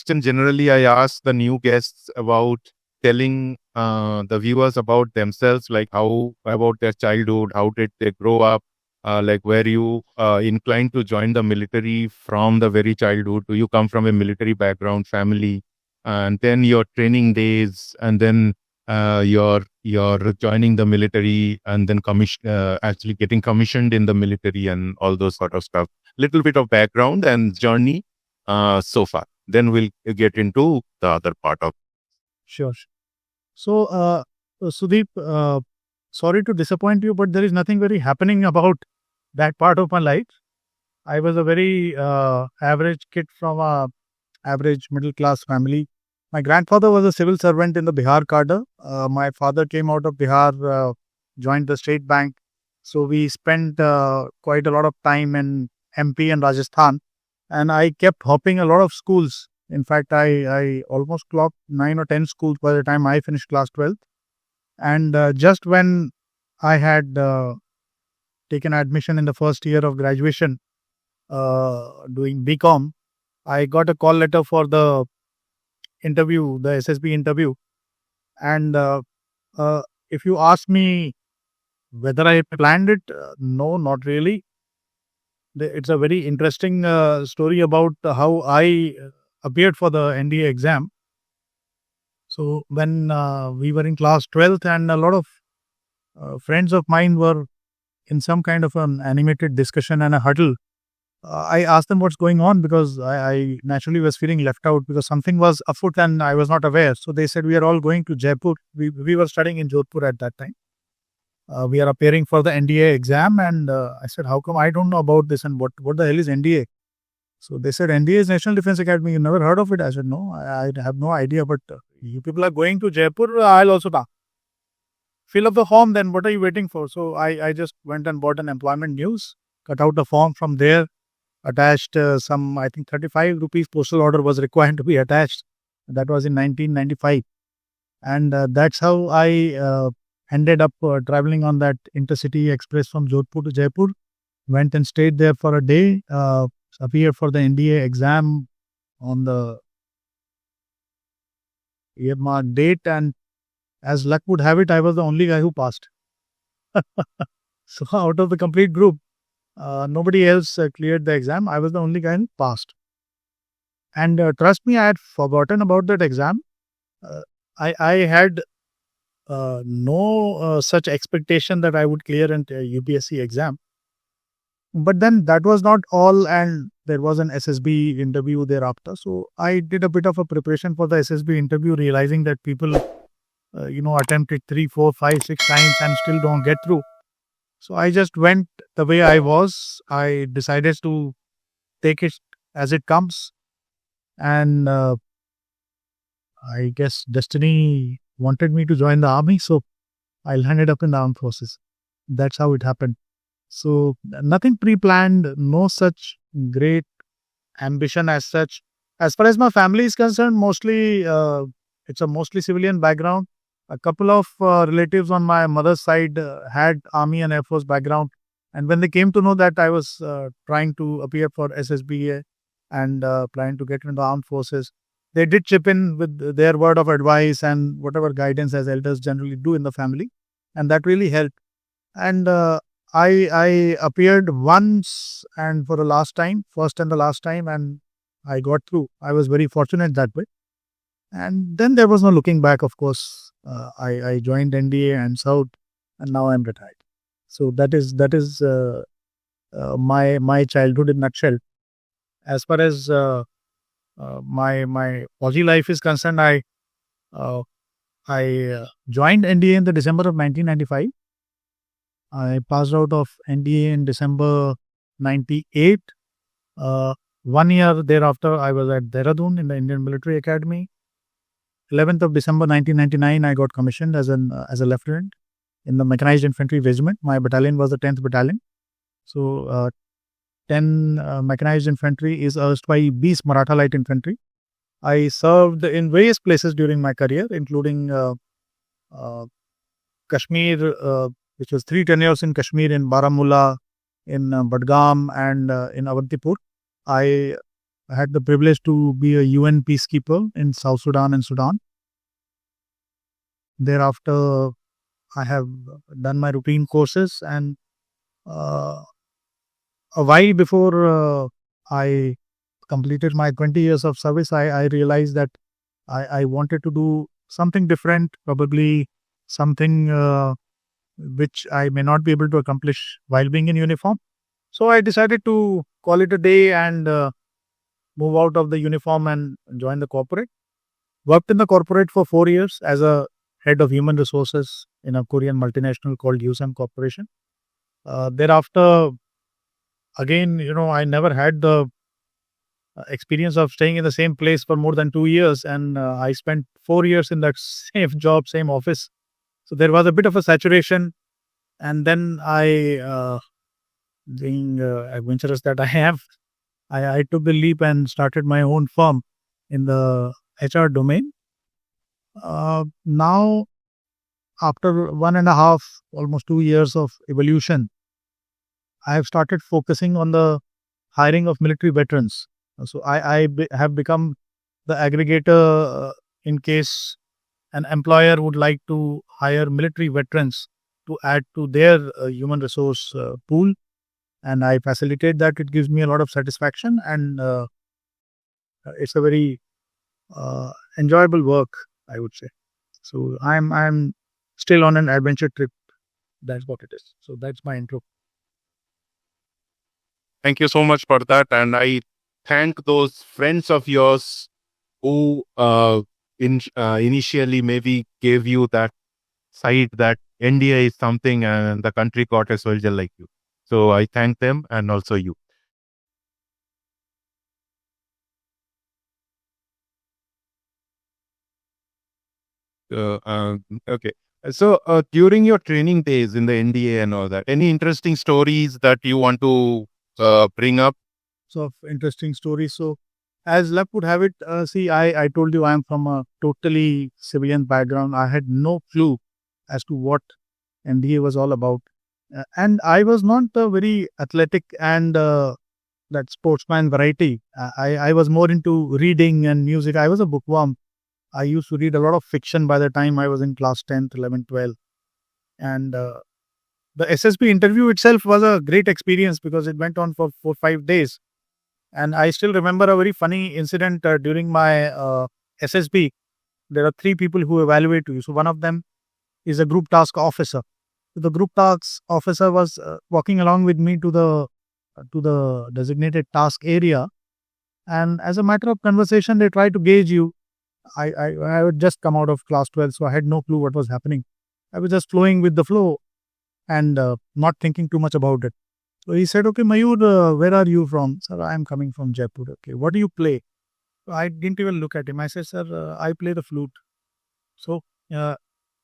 question generally I ask the new guests about telling the viewers about themselves, like how about their childhood, how did they grow up, like were you inclined to join the military from the very childhood? Do you come from a military background family? And then your training days, and then your joining the military, and then actually getting commissioned in the military, and all those sort of stuff. Little bit of background and journey so far. Then we'll get into the other part of. Sure. So, Sudeep, sorry to disappoint you, but there is nothing very happening about that part of my life. I was a very average kid from a average middle class family. My grandfather was a civil servant in the Bihar cadre. My father came out of Bihar, joined the state bank. So we spent quite a lot of time in MP and Rajasthan, and I kept hopping a lot of schools. In fact, I almost clocked 9 or 10 schools by the time I finished class 12th. And just when I had taken admission in the first year of graduation, doing BCom, I got a call letter for the interview, the SSB interview. And if you ask me whether I planned it, no, not really. It's a very interesting story about how I appeared for the NDA exam. So when we were in class 12th, and a lot of friends of mine were in some kind of an animated discussion and a huddle, I asked them what's going on, because I naturally was feeling left out because something was afoot and I was not aware. So they said, we are all going to Jaipur. We were studying in Jodhpur at that time. We are appearing for the NDA exam. And I said, how come I don't know about this, and what the hell is NDA? So they said, NDA is National Defense Academy. You never heard of it? I said, no, I have no idea. But you people are going to Jaipur. I'll also fill up the form. Then what are you waiting for? So I just went and bought an employment news, cut out the form from there, attached some, I think 35 rupees postal order was required to be attached. That was in 1995. And that's how I ended up traveling on that intercity express from Jodhpur to Jaipur. Went and stayed there for a day, appeared for the NDA exam on the earmarked date, and as luck would have it, I was the only guy who passed. So out of the complete group, nobody else cleared the exam. I was the only guy who passed. And trust me, I had forgotten about that exam. I had no such expectation that I would clear an UPSC exam. But then that was not all, and there was an SSB interview thereafter. So I did a bit of a preparation for the SSB interview, realizing that people, attempt it 3, 4, 5, 6 times and still don't get through. So I just went the way I was. I decided to take it as it comes. And I guess destiny wanted me to join the army. So I landed up in the armed forces. That's how it happened. So nothing pre-planned, no such great ambition as such. As far as my family is concerned, mostly it's a mostly civilian background. A couple of relatives on my mother's side had Army and Air Force background. And when they came to know that I was trying to appear for SSBA and planning to get into the armed forces, they did chip in with their word of advice and whatever guidance as elders generally do in the family. And that really helped. And I appeared once and for the last time, first and the last time, and I got through. I was very fortunate that way. And then there was no looking back, of course. I joined NDA and served, and now I'm retired. So that is my childhood in a nutshell. As far as my Aussie life is concerned, I joined NDA in the December of 1995. I passed out of NDA in December 98. 1 year thereafter, I was at Dehradun in the Indian Military Academy. 11th of December 1999, I got commissioned as a lieutenant in the Mechanized Infantry Regiment. My battalion was the 10th Battalion. So 10 Mechanized Infantry is erstwhile Beast Maratha Light Infantry. I served in various places during my career, including Kashmir, which was 3 tenures in Kashmir, in Baramulla, in Badgam, and in Avantipur. I I had the privilege to be a UN peacekeeper in South Sudan and Sudan. Thereafter, I have done my routine courses, and uh, a while before I completed my 20 years of service, I realized that I wanted to do something different, probably something which I may not be able to accomplish while being in uniform. So I decided to call it a day and move out of the uniform and join the corporate. Worked in the corporate for 4 years as a head of human resources in a Korean multinational called USM Corporation. Thereafter, again, I never had the experience of staying in the same place for more than 2 years, and I spent 4 years in that same job, same office. So there was a bit of a saturation, and then being adventurous that I have, I took the leap and started my own firm in the HR domain. Now, after 1.5, almost 2 years of evolution, I have started focusing on the hiring of military veterans. So have become the aggregator in case an employer would like to hire military veterans to add to their human resource pool, and I facilitate that. It gives me a lot of satisfaction, and it's a very enjoyable work, I would say. So I'm still on an adventure trip. That's what it is. So that's my intro. Thank you so much for that. And I thank those friends of yours who initially maybe gave you that side that India is something and the country got a soldier like you. So I thank them and also you. Okay. So during your training days in the NDA and all that, any interesting stories that you want to bring up? So interesting story. So as luck would have it, see, I told you I am from a totally civilian background. I had no clue as to what NDA was all about. And I was not a very athletic and that sportsman variety. I was more into reading and music. I was a bookworm. I used to read a lot of fiction by the time I was in class 10th, 11th, 12th. And the SSB interview itself was a great experience because it went on for 4-5 days. And I still remember a very funny incident during my SSB. There are 3 people who evaluate you. So one of them is a group task officer. So the group task officer was walking along with me to the designated task area. And as a matter of conversation, they try to gauge you. I would just come out of class 12, so I had no clue what was happening. I was just flowing with the flow and not thinking too much about it. So he said, "Okay, Mayur, where are you from?" "Sir, I am coming from Jaipur." "Okay, what do you play?" So I didn't even look at him. I said, "Sir, I play the flute." So uh,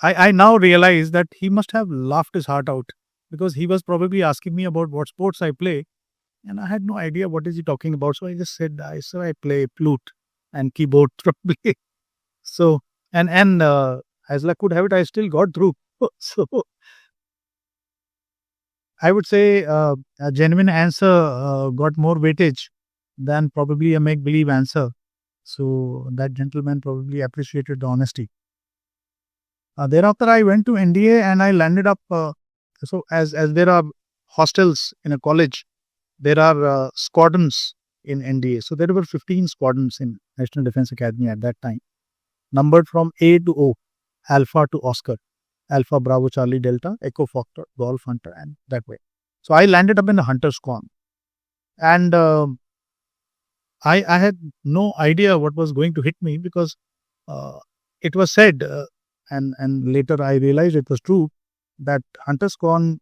I now realize that he must have laughed his heart out because he was probably asking me about what sports I play, and I had no idea what is he talking about. So I just said, I play flute and keyboard probably." So and as luck would have it, I still got through. So I would say a genuine answer got more weightage than probably a make believe answer. So that gentleman probably appreciated the honesty. Thereafter, I went to NDA and I landed up. So as there are hostels in a college, there are squadrons in NDA. So there were 15 squadrons in National Defense Academy at that time, numbered from A to O, Alpha to Oscar, Alpha, Bravo, Charlie, Delta, Echo, Foxtrot, Golf, Hunter, and that way. So I landed up in the Hunter Squad, and I had no idea what was going to hit me because it was said, and later I realized it was true, that Hunter Squad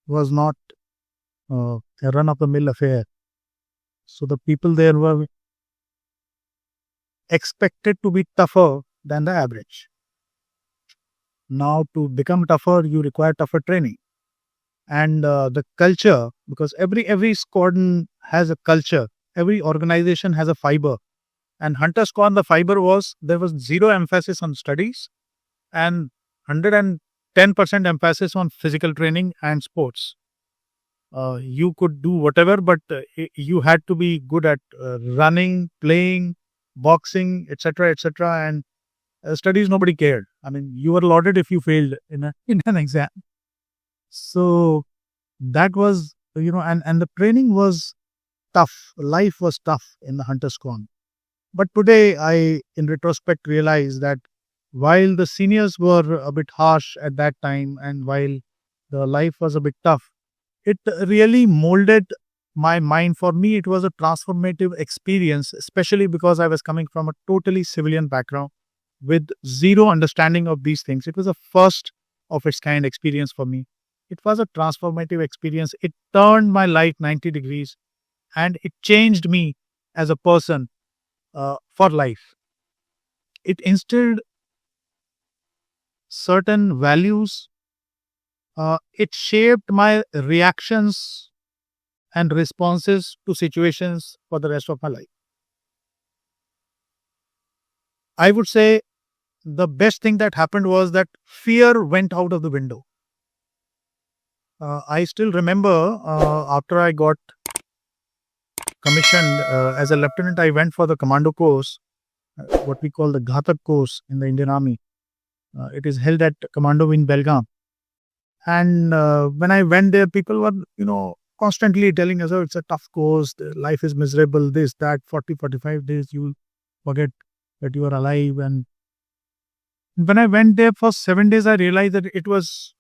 was not a run of the mill affair. So the people there were expected to be tougher than the average. Now, to become tougher, you require tougher training. And the culture, because every squadron has a culture, every organization has a fiber. And Hunter Squad, the fiber was there was zero emphasis on studies and 110% emphasis on physical training and sports. You could do whatever, but you had to be good at running, playing, boxing, etc., etc. And studies, nobody cared. I mean, you were lauded if you failed in in an exam. So that was, and the training was tough. Life was tough in the Hunter's Con. But today, I, in retrospect, realize that while the seniors were a bit harsh at that time, and while the life was a bit tough, it really molded my mind. For me, it was a transformative experience, especially because I was coming from a totally civilian background with zero understanding of these things. It was a first of its kind experience for me. It was a transformative experience. It turned my life 90 degrees, and it changed me as a person for life. It instilled certain values. It shaped my reactions and responses to situations for the rest of my life. I would say the best thing that happened was that fear went out of the window. I still remember after I got commissioned as a lieutenant, I went for the commando course, what we call the Ghatak course in the Indian Army. It is held at Commando in Belgaum. And when I went there, people were, constantly telling us, oh, it's a tough course, the life is miserable, this, that, 40, 45 days, you will forget that you are alive. And when I went there for 7 days, I realized that it was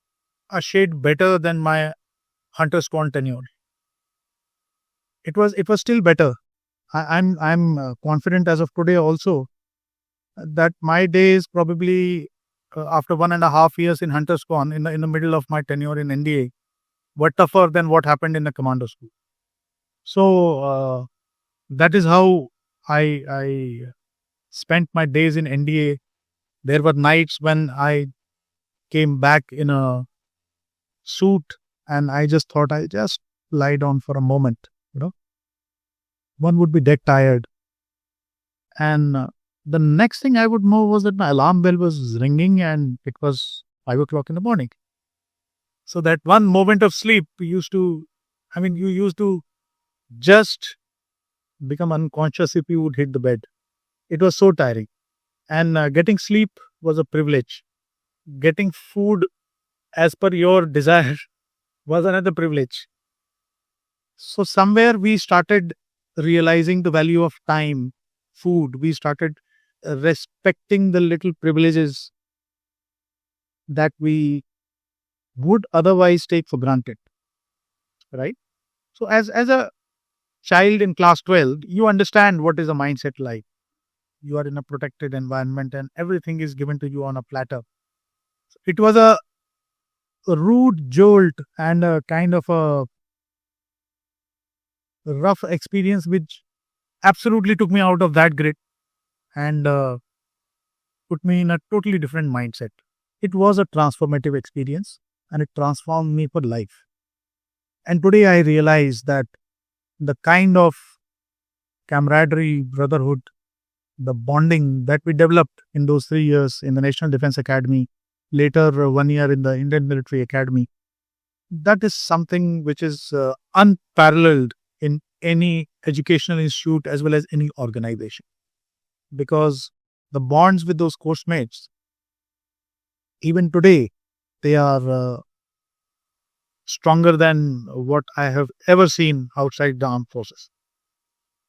a shade better than my Hunter's Con tenure. It was still better. I'm confident as of today also that my days probably after 1.5 years in Hunter's Con, in the middle of my tenure in NDA, were tougher than what happened in the commando school. So that is how I spent my days in NDA. There were nights when I came back in a suit and I just thought I just lie down for a moment. One would be dead tired. And the next thing I would know was that my alarm bell was ringing and it was 5 o'clock in the morning. So that one moment of sleep you used to just become unconscious if you would hit the bed. It was so tiring. And getting sleep was a privilege. Getting food as per your desire was another privilege. So somewhere we started realizing the value of time, food. We started respecting the little privileges that we would otherwise take for granted, right? So as a child in class 12, you understand what is a mindset like. You are in a protected environment and everything is given to you on a platter. It was a rude jolt and a kind of a rough experience which absolutely took me out of that grid and put me in a totally different mindset. It was a transformative experience and it transformed me for life. And today I realize that the kind of camaraderie, brotherhood, the bonding that we developed in those 3 years in the National Defense Academy, later 1 year in the Indian Military Academy, that is something which is unparalleled in any educational institute as well as any organization. Because the bonds with those course mates, even today, they are stronger than what I have ever seen outside the armed forces.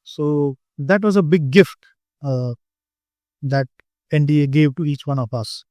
So that was a big gift that NDA gave to each one of us.